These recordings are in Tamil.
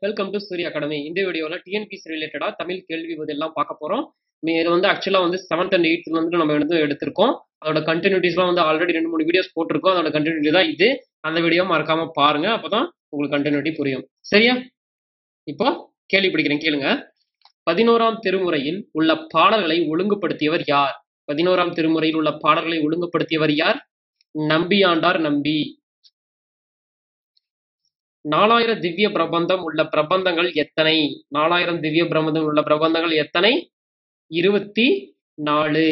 வெல்கம் டு சூரிய அகாடமி. இந்த வீடியோவில் டிஎன்பிசி ரிலேட்டடாக தமிழ் கேள்வி இதெல்லாம் பார்க்க போகிறோம். இது வந்து ஆக்சுவலாக வந்து 7th and 8th வந்து நம்ம எடுத்திருக்கோம். அதோட கண்டினியூட்டிஸ்லாம் வந்து ஆல்ரெடி 2-3 வீடியோஸ் போட்டிருக்கோம். அதோட கண்டினியூட்டி தான் இது. அந்த வீடியோ மறக்காம பாருங்க, அப்பதான் உங்களுக்கு கண்டினியூட்டி புரியும். சரியா? இப்போ கேள்வி படிக்கிறேன், கேளுங்க. 11ஆம் திருமுறையில் உள்ள பாடல்களை ஒழுங்குபடுத்தியவர் யார்? 11ஆம் திருமுறையில் உள்ள பாடல்களை ஒழுங்குபடுத்தியவர் யார்? நம்பியாண்டார் நம்பி. 4000 திவ்ய பிரபந்தம் உள்ள பிரபந்தங்கள் எத்தனை? 4000 திவ்ய பிரபந்தம் உள்ள பிரபந்தங்கள் எத்தனை? 24.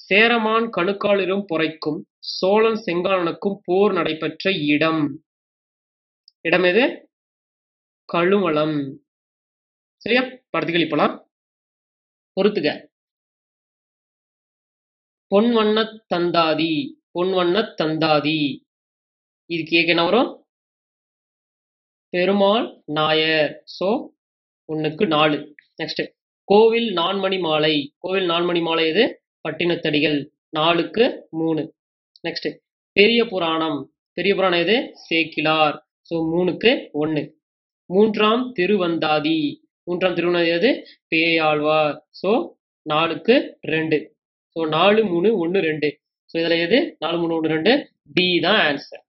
சேரமான் கணுக்காலிலும் பொறைக்கும் சோழன் செங்காலனுக்கும் போர் நடைபெற்ற இடம் எது? கழுமலம். சரியா? படத்துக்கு இப்பலாம் பொறுத்துக்க. பொன்வண்ண தந்தாதி. பொன்வண்ண தந்தாதி இதுக்கு என்ன வரும்? பெருமாள் நாயர். சோ 1க்கு 4. நெக்ஸ்ட் கோவில் நான்மணி மாலை. கோவில் நான்மணி மாலை எது? பட்டினத்தடிகள். 4க்கு 3. நெக்ஸ்ட் பெரிய புராணம். பெரிய புராணம் எது? சேக்கிலார். சோ 3க்கு 1. மூன்றாம் திருவந்தாதி. மூன்றாம் திருவந்தாதி எது? பேயாழ்வார். சோ 4க்கு 2. சோ 4 3 1 2. சோ இதுல எது? 4 3 1 2. டி தான் ஆன்சர்.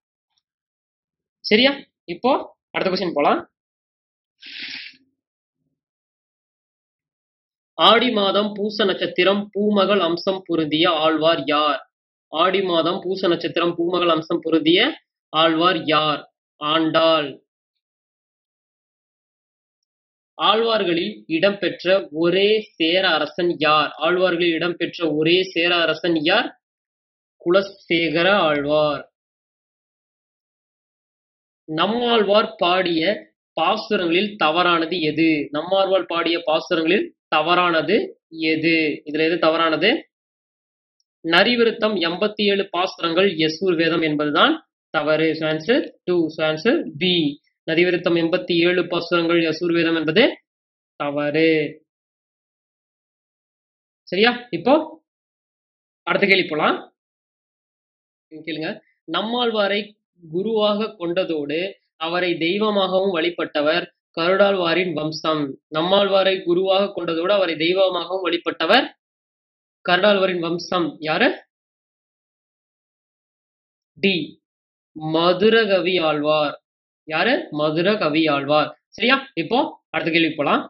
சரியா? இப்போ அடுத்த क्वेश्चन போலாம். ஆடி மாதம் பூச நட்சத்திரம் பூமகள் அம்சம் பொருந்திய ஆழ்வார் யார்? ஆடி மாதம் பூச நட்சத்திரம் பூமகள் அம்சம் பொருந்திய ஆழ்வார் யார்? ஆண்டாள். ஆழ்வார்களில் இடம்பெற்ற ஒரே சேர அரசன் யார்? ஆழ்வார்களில் இடம்பெற்ற ஒரே சேர அரசன் யார்? குலசேகர ஆழ்வார். நம்மாழ்வார் பாடிய பாசுரங்களில் தவறானது எது? நம்மாழ்வார் பாடிய பாசுரங்களில் தவறானது எது? இதுல எது தவறானது? நரிவிருத்தம் 87 பாசுரங்கள் யசூர் வேதம் என்பதுதான் தவறு. ஆன்சர் 2. Answer B. நரிவிருத்தம் 87 பாசுரங்கள் யசூர் வேதம் என்பது தவறு. சரியா? இப்போ அடுத்த கேள்வி போலாம். கேளுங்க. நம்மாழ்வாரை குருவாக கொண்டதோடு அவரை தெய்வமாகவும் வழிபட்டவர் கருடாழ்வாரின் வம்சம். நம்மாழ்வாரை குருவாக கொண்டதோடு அவரை தெய்வமாகவும் வழிபட்டவர் கருடாழ்வாரின் வம்சம் யாரு? டி. மதுரகவி ஆழ்வார். யாரு? மதுரகவி ஆழ்வார். சரியா? இப்போ அடுத்த கேள்வி போலாம்.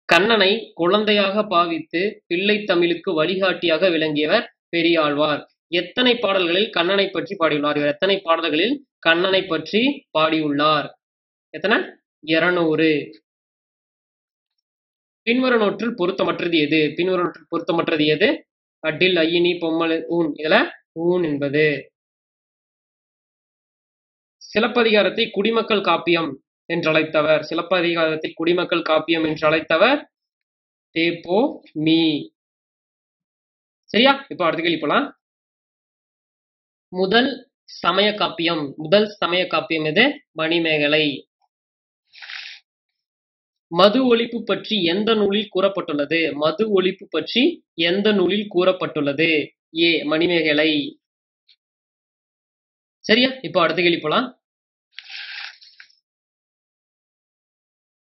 கண்ணனை குழந்தையாக பாவித்து பிள்ளை தமிழுக்கு வழிகாட்டியாக விளங்கியவர் பெரியாழ்வார். எத்தனை பாடல்களில் கண்ணனை பற்றி பாடியுள்ளார்? இவர் எத்தனை பாடல்களில் கண்ணனை பற்றி பாடியுள்ளார்? எத்தனை? 200. பின்வருவனவற்றில் பொருத்தமற்றது எது? பின்வருவனவற்றில் பொருத்தமற்றது எது? அடில் ஐயினி பொம்மல் ஊன். இதுல ஊன் என்பது. சிலப்பதிகாரத்தை குடிமக்கள் காப்பியம் என்றழைத்தவர். சிலப்பதிகாரத்தை குடிமக்கள் காப்பியம் என்றழைத்தவர் தேப்போ மீ. சரியா? இப்போ அடுத்த கேள்வி போலாம். முதல் சமய காப்பியம். முதல் சமய காப்பியம் எது? மணிமேகலை. மது ஒழிப்பு பற்றி எந்த நூலில் கூறப்பட்டுள்ளது? மது ஒழிப்பு பற்றி எந்த நூலில் கூறப்பட்டுள்ளது? ஏ. மணிமேகலை. சரியா? இப்போ அடுத்த கேள்வி போலாம்.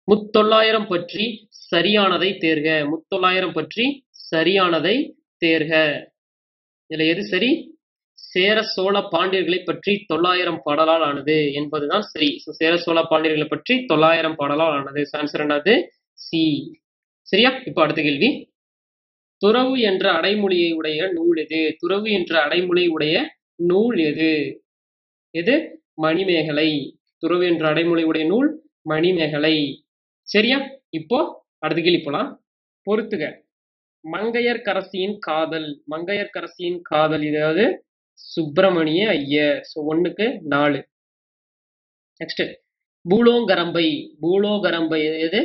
முத்தொள்ளாயிரம் பற்றி சரியானதை தேர்க. முத்தொள்ளாயிரம் பற்றி சரியானதை தேர்க. இதுல எது சரி? சேர சோழ பாண்டியர்களை பற்றி 900 பாடலால் ஆனது என்பதுதான் சரி. சேர சோழ பாண்டியர்களை பற்றி 900 பாடலால் ஆனது. ஆன்சர் என்னது? சி. சரியா? இப்போ அடுத்த கேள்வி. துறவு என்ற அடைமொழியை உடைய நூல் எது? துறவு என்ற அடைமொழியை உடைய நூல் எது? எது? மணிமேகலை. துறவு என்ற அடைமொழி உடைய நூல் மணிமேகலை. சரியா? இப்போ அடுத்த கேள்வி போலாம். பொறுத்துக. மங்கையர் கரசியின் காதல். மங்கையர் கரசியின் காதல் இதாவது சுப்பிரமணிய ஐயர். 1க்கு 4. நெக்ஸ்ட் பூலோங்கரம்பை. பூலோகரம்பை எது?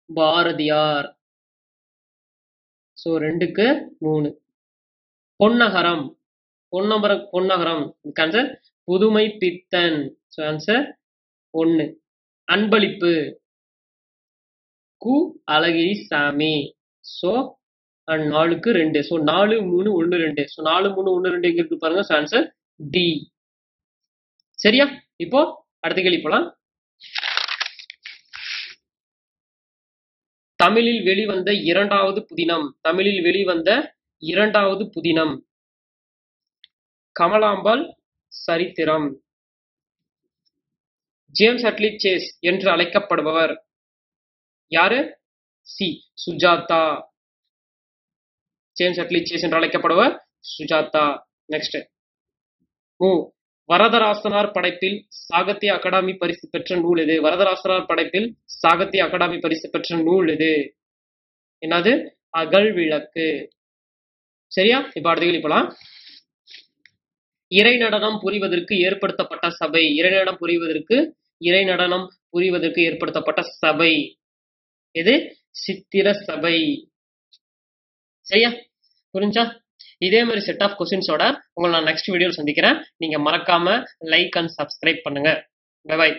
பாரதியார். 2க்கு 3. பொன்னகரம். பொன்னகரம் ஆன்சர் புதுமை பித்தன். ஆன்சர் 1. அன்பளிப்பு கு அழகிரி சாமி. அண்ட் 4க்கு 2. ஸோ 4 3 1 2. ஸோ 4 3 1 2 எங்க இருக்கு பாருங்க. So answer D. சரியா? இப்போ அடுத்த கேள்வி போலாம். தமிழில் வெளிவந்த இரண்டாவது புதினம். தமிழில் வெளிவந்த இரண்டாவது புதினம். கமலாம்பாள் சரித்திரம். ஜேம்ஸ் அட்லி சேஸ் என்று அழைக்கப்படுபவர் யாரு? C. Sujatha. James Hadley Chase என்று அழைக்கப்படுவர் சுஜாதா. நெக்ஸ்ட். வரதராசனார் படைப்பில் சாகித்ய அகாடமி பரிசு பெற்ற நூல் எது? வரதராசனார் படைப்பில் சாகித்ய அகாடமி பரிசு பெற்ற நூல் எது? என்னது? அகல் விளக்கு. சரியா? இப்ப அடுத்த கேள்வி போலாம். இறை நடனம் புரிவதற்கு ஏற்படுத்தப்பட்ட சபை. இறை நடனம் புரிவதற்கு ஏற்படுத்தப்பட்ட சபை எது? சித்திர சபை. சரியா? புரிஞ்சா? இதே மாதிரி செட் ஆஃப் கொஸ்டின்ஸோட உங்களை நான் நெக்ஸ்ட் வீடியோல சந்திக்கிறேன். நீங்க மறக்காம லைக் அண்ட் சப்ஸ்கிரைப் பண்ணுங்க. Bye by.